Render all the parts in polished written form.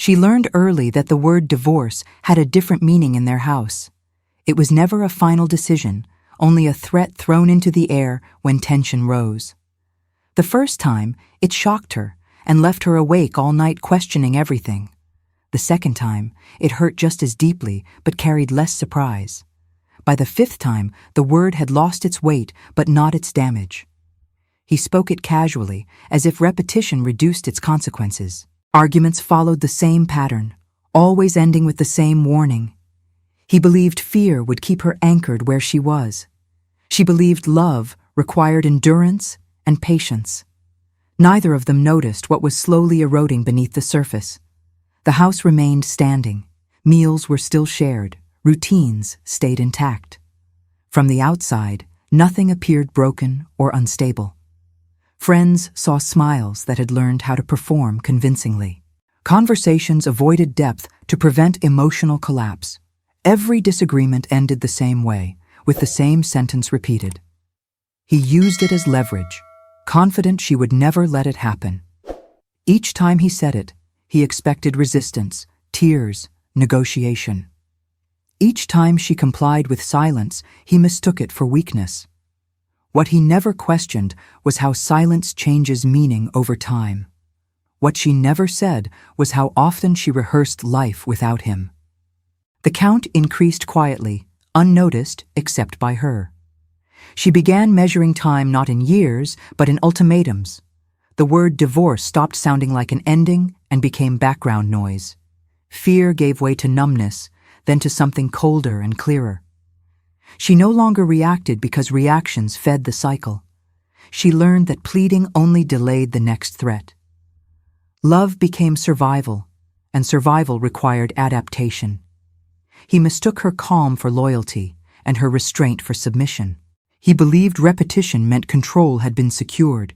She learned early that the word divorce had a different meaning in their house. It was never a final decision, only a threat thrown into the air when tension rose. The first time, it shocked her and left her awake all night questioning everything. The second time, it hurt just as deeply but carried less surprise. By the fifth time, the word had lost its weight but not its damage. He spoke it casually, as if repetition reduced its consequences. Arguments followed the same pattern, always ending with the same warning. He believed fear would keep her anchored where she was. She believed love required endurance and patience. Neither of them noticed what was slowly eroding beneath the surface. The house remained standing. Meals were still shared. Routines stayed intact. From the outside, nothing appeared broken or unstable. Friends saw smiles that had learned how to perform convincingly. Conversations avoided depth to prevent emotional collapse. Every disagreement ended the same way, with the same sentence repeated. He used it as leverage, confident she would never let it happen. Each time he said it, he expected resistance, tears, negotiation. Each time she complied with silence, he mistook it for weakness. What he never questioned was how silence changes meaning over time. What she never said was how often she rehearsed life without him. The count increased quietly, unnoticed except by her. She began measuring time not in years, but in ultimatums. The word divorce stopped sounding like an ending and became background noise. Fear gave way to numbness, then to something colder and clearer. She no longer reacted because reactions fed the cycle. She learned that pleading only delayed the next threat. Love became survival, and survival required adaptation. He mistook her calm for loyalty, and her restraint for submission. He believed repetition meant control had been secured.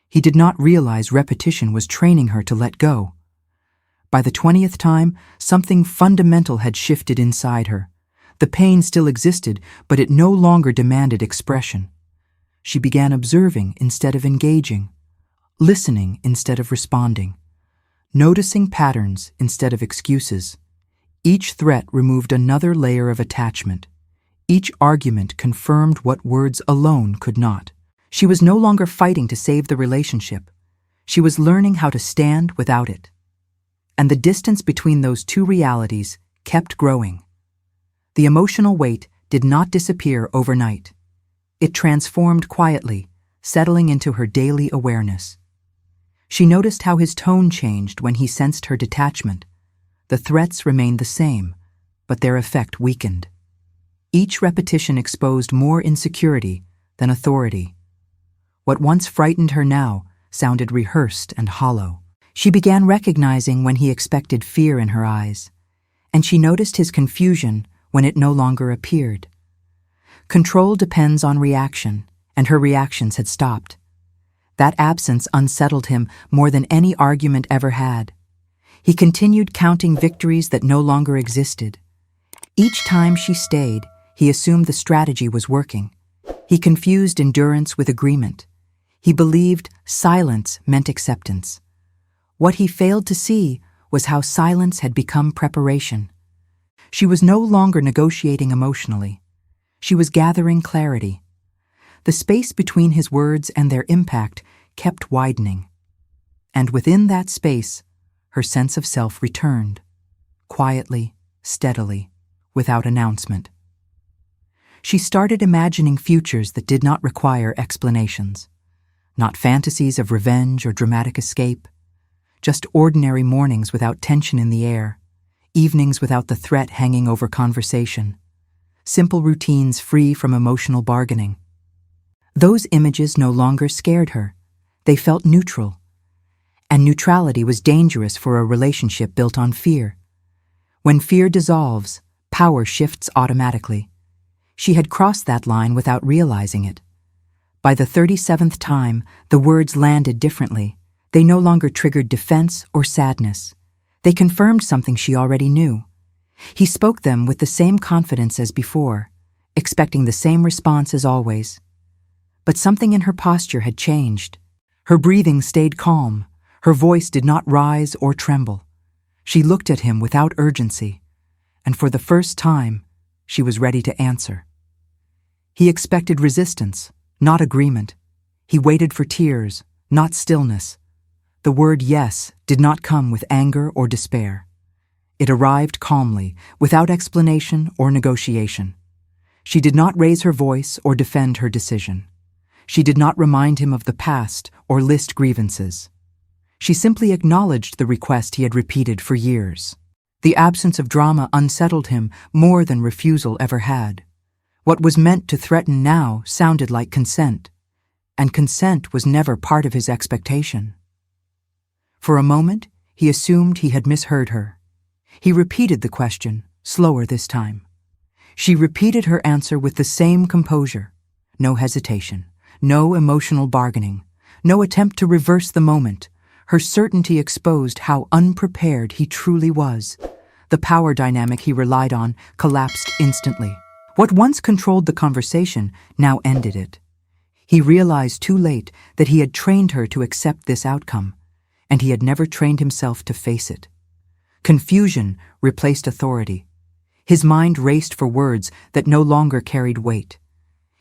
He did not realize repetition was training her to let go. By the 20th time, something fundamental had shifted inside her. The pain still existed, but it no longer demanded expression. She began observing instead of engaging, listening instead of responding, noticing patterns instead of excuses. Each threat removed another layer of attachment. Each argument confirmed what words alone could not. She was no longer fighting to save the relationship. She was learning how to stand without it. And the distance between those two realities kept growing. The emotional weight did not disappear overnight. It transformed quietly, settling into her daily awareness. She noticed how his tone changed when he sensed her detachment. The threats remained the same, but their effect weakened. Each repetition exposed more insecurity than authority. What once frightened her now sounded rehearsed and hollow. She began recognizing when he expected fear in her eyes, and she noticed his confusion when it no longer appeared. Control depends on reaction, and her reactions had stopped. That absence unsettled him more than any argument ever had. He continued counting victories that no longer existed. Each time she stayed, he assumed the strategy was working. He confused endurance with agreement. He believed silence meant acceptance. What he failed to see was how silence had become preparation. She was no longer negotiating emotionally. She was gathering clarity. The space between his words and their impact kept widening. And within that space, her sense of self returned, quietly, steadily, without announcement. She started imagining futures that did not require explanations, not fantasies of revenge or dramatic escape, just ordinary mornings without tension in the air, evenings without the threat hanging over conversation, simple routines free from emotional bargaining. Those images no longer scared her. They felt neutral. And neutrality was dangerous for a relationship built on fear. When fear dissolves, power shifts automatically. She had crossed that line without realizing it. By the 37th time, the words landed differently. They no longer triggered defense or sadness. They confirmed something she already knew. He spoke them with the same confidence as before, expecting the same response as always. But something in her posture had changed. Her breathing stayed calm. Her voice did not rise or tremble. She looked at him without urgency, and for the first time, she was ready to answer. He expected resistance, not agreement. He waited for tears, not stillness. The word yes did not come with anger or despair. It arrived calmly, without explanation or negotiation. She did not raise her voice or defend her decision. She did not remind him of the past or list grievances. She simply acknowledged the request he had repeated for years. The absence of drama unsettled him more than refusal ever had. What was meant to threaten now sounded like consent, and consent was never part of his expectation. For a moment, he assumed he had misheard her. He repeated the question, slower this time. She repeated her answer with the same composure. No hesitation, no emotional bargaining, no attempt to reverse the moment. Her certainty exposed how unprepared he truly was. The power dynamic he relied on collapsed instantly. What once controlled the conversation now ended it. He realized too late that he had trained her to accept this outcome, and he had never trained himself to face it. Confusion replaced authority. His mind raced for words that no longer carried weight.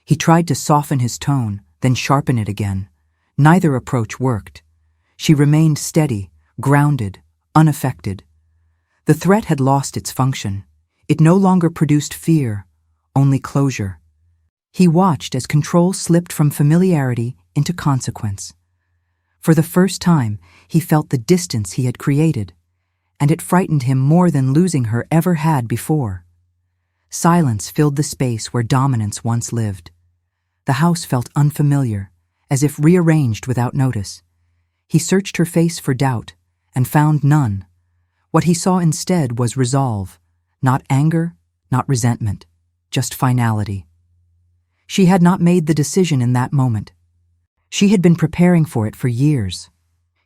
He tried to soften his tone, then sharpen it again. Neither approach worked. She remained steady, grounded, unaffected. The threat had lost its function. It no longer produced fear, only closure. He watched as control slipped from familiarity into consequence. For the first time, he felt the distance he had created, and it frightened him more than losing her ever had before. Silence filled the space where dominance once lived. The house felt unfamiliar, as if rearranged without notice. He searched her face for doubt, and found none. What he saw instead was resolve, not anger, not resentment, just finality. She had not made the decision in that moment. She had been preparing for it for years.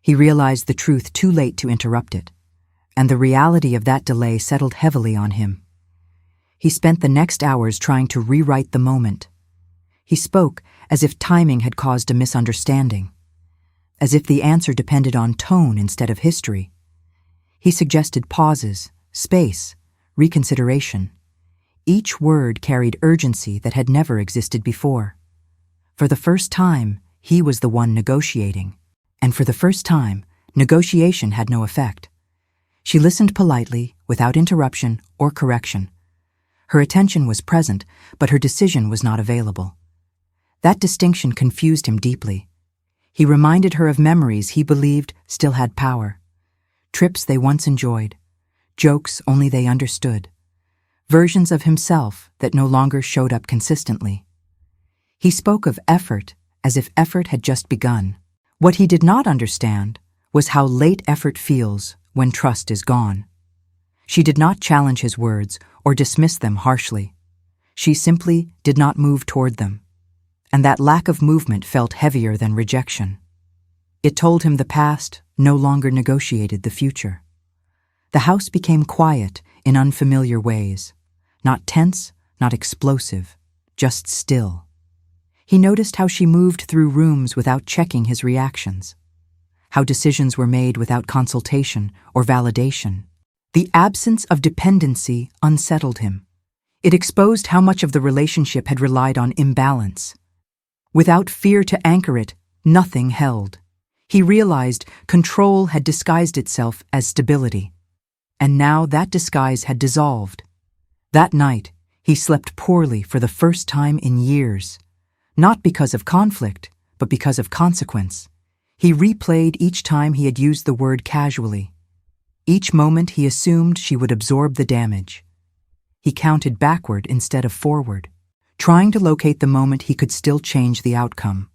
He realized the truth too late to interrupt it, and the reality of that delay settled heavily on him. He spent the next hours trying to rewrite the moment. He spoke as if timing had caused a misunderstanding, as if the answer depended on tone instead of history. He suggested pauses, space, reconsideration. Each word carried urgency that had never existed before. For the first time, he was the one negotiating, and for the first time, negotiation had no effect. She listened politely, without interruption or correction. Her attention was present, but her decision was not available. That distinction confused him deeply. He reminded her of memories he believed still had power. Trips they once enjoyed, jokes only they understood, versions of himself that no longer showed up consistently. He spoke of effort as if effort had just begun. What he did not understand was how late effort feels when trust is gone. She did not challenge his words or dismiss them harshly. She simply did not move toward them, and that lack of movement felt heavier than rejection. It told him the past no longer negotiated the future. The house became quiet in unfamiliar ways, not tense, not explosive, just still. He noticed how she moved through rooms without checking his reactions, how decisions were made without consultation or validation. The absence of dependency unsettled him. It exposed how much of the relationship had relied on imbalance. Without fear to anchor it, nothing held. He realized control had disguised itself as stability, and now that disguise had dissolved. That night, he slept poorly for the first time in years, not because of conflict, but because of consequence. He replayed each time he had used the word casually. Each moment he assumed she would absorb the damage. He counted backward instead of forward, trying to locate the moment he could still change the outcome.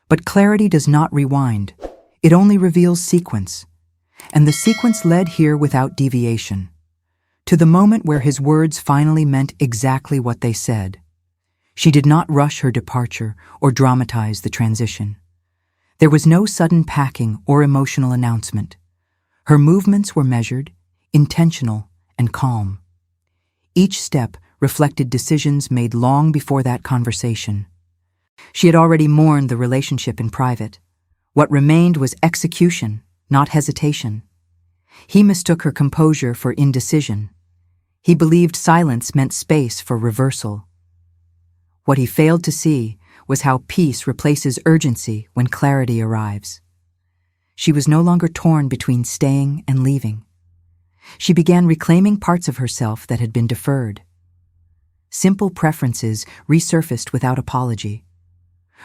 But clarity does not rewind. It only reveals sequence. And the sequence led here without deviation, to the moment where his words finally meant exactly what they said. She did not rush her departure or dramatize the transition. There was no sudden packing or emotional announcement. Her movements were measured, intentional, and calm. Each step reflected decisions made long before that conversation. She had already mourned the relationship in private. What remained was execution, not hesitation. He mistook her composure for indecision. He believed silence meant space for reversal. What he failed to see was how peace replaces urgency when clarity arrives. She was no longer torn between staying and leaving. She began reclaiming parts of herself that had been deferred. Simple preferences resurfaced without apology.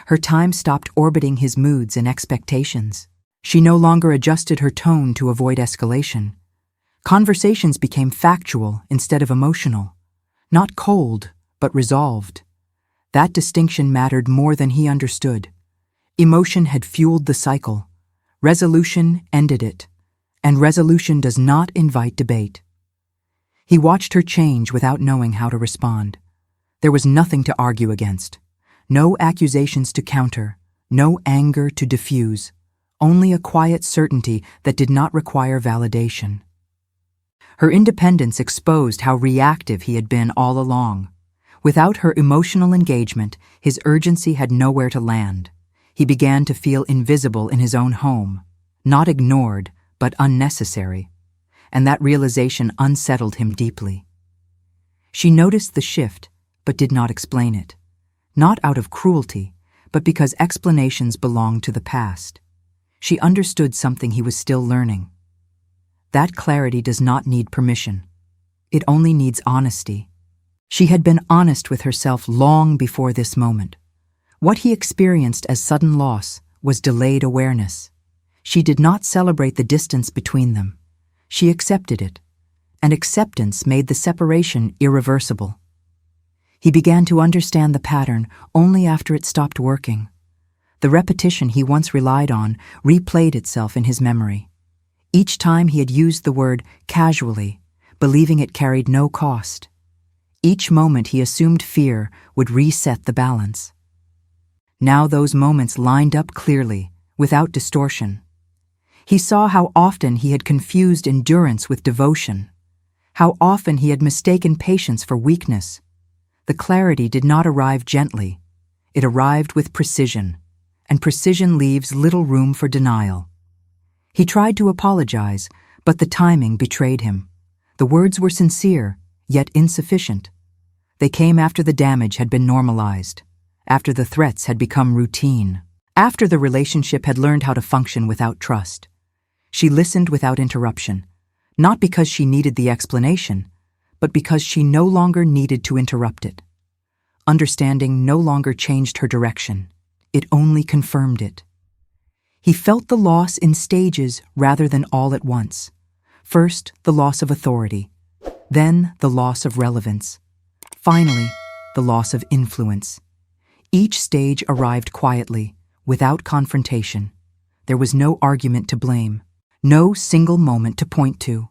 Her time stopped orbiting his moods and expectations. She no longer adjusted her tone to avoid escalation. Conversations became factual instead of emotional, not cold, but resolved. That distinction mattered more than he understood. Emotion had fueled the cycle. Resolution ended it, and resolution does not invite debate. He watched her change without knowing how to respond. There was nothing to argue against, no accusations to counter, no anger to diffuse, only a quiet certainty that did not require validation. Her independence exposed how reactive he had been all along. Without her emotional engagement, his urgency had nowhere to land. He began to feel invisible in his own home, not ignored, but unnecessary, and that realization unsettled him deeply. She noticed the shift, but did not explain it, not out of cruelty, but because explanations belonged to the past. She understood something he was still learning. That clarity does not need permission. It only needs honesty. She had been honest with herself long before this moment. What he experienced as sudden loss was delayed awareness. She did not celebrate the distance between them. She accepted it, and acceptance made the separation irreversible. He began to understand the pattern only after it stopped working. The repetition he once relied on replayed itself in his memory. Each time he had used the word casually, believing it carried no cost. Each moment he assumed fear would reset the balance. Now those moments lined up clearly, without distortion. He saw how often he had confused endurance with devotion, how often he had mistaken patience for weakness. The clarity did not arrive gently. It arrived with precision, and precision leaves little room for denial. He tried to apologize, but the timing betrayed him. The words were sincere, yet insufficient. They came after the damage had been normalized, after the threats had become routine, after the relationship had learned how to function without trust. She listened without interruption, not because she needed the explanation, but because she no longer needed to interrupt it. Understanding no longer changed her direction. It only confirmed it. He felt the loss in stages rather than all at once. First, the loss of authority, then the loss of relevance, finally, the loss of influence. Each stage arrived quietly, without confrontation. There was no argument to blame, no single moment to point to,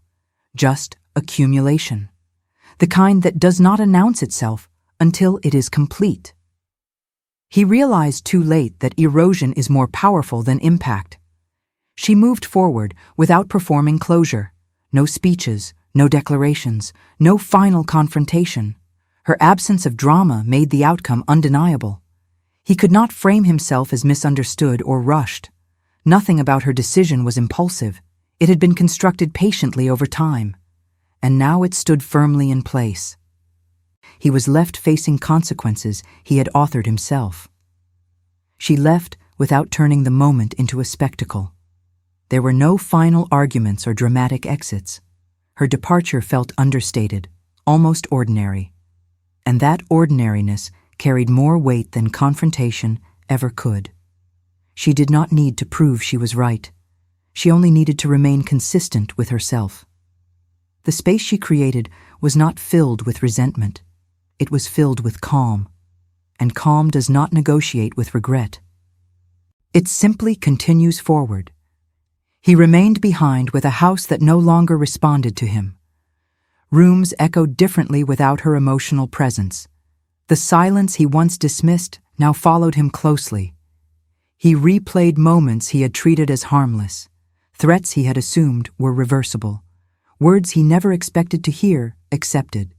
just accumulation, the kind that does not announce itself until it is complete. He realized too late that erosion is more powerful than impact. She moved forward without performing closure. No speeches, no declarations, no final confrontation. Her absence of drama made the outcome undeniable. He could not frame himself as misunderstood or rushed. Nothing about her decision was impulsive. It had been constructed patiently over time, and now it stood firmly in place. He was left facing consequences he had authored himself. She left without turning the moment into a spectacle. There were no final arguments or dramatic exits. Her departure felt understated, almost ordinary. And that ordinariness carried more weight than confrontation ever could. She did not need to prove she was right. She only needed to remain consistent with herself. The space she created was not filled with resentment. It was filled with calm, and calm does not negotiate with regret. It simply continues forward. He remained behind with a house that no longer responded to him. Rooms echoed differently without her emotional presence. The silence he once dismissed now followed him closely. He replayed moments he had treated as harmless. Threats he had assumed were reversible. Words he never expected to hear, accepted.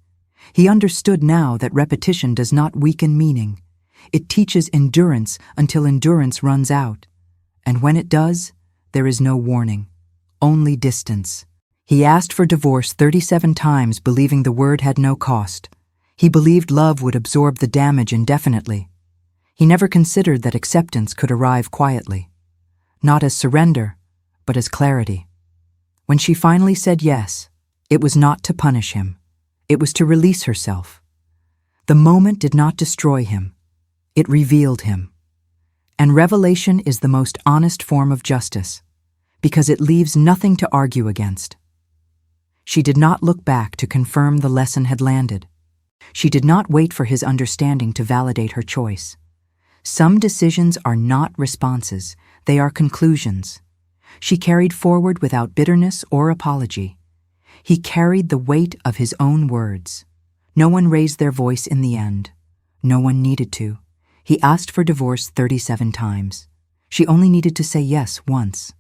He understood now that repetition does not weaken meaning. It teaches endurance until endurance runs out. And when it does, there is no warning, only distance. He asked for divorce 37 times, believing the word had no cost. He believed love would absorb the damage indefinitely. He never considered that acceptance could arrive quietly, not as surrender, but as clarity. When she finally said yes, it was not to punish him. It was to release herself. The moment did not destroy him. It revealed him. And revelation is the most honest form of justice, because it leaves nothing to argue against. She did not look back to confirm the lesson had landed. She did not wait for his understanding to validate her choice. Some decisions are not responses, they are conclusions. She carried forward without bitterness or apology. He carried the weight of his own words. No one raised their voice in the end. No one needed to. He asked for divorce 37 times. She only needed to say yes once.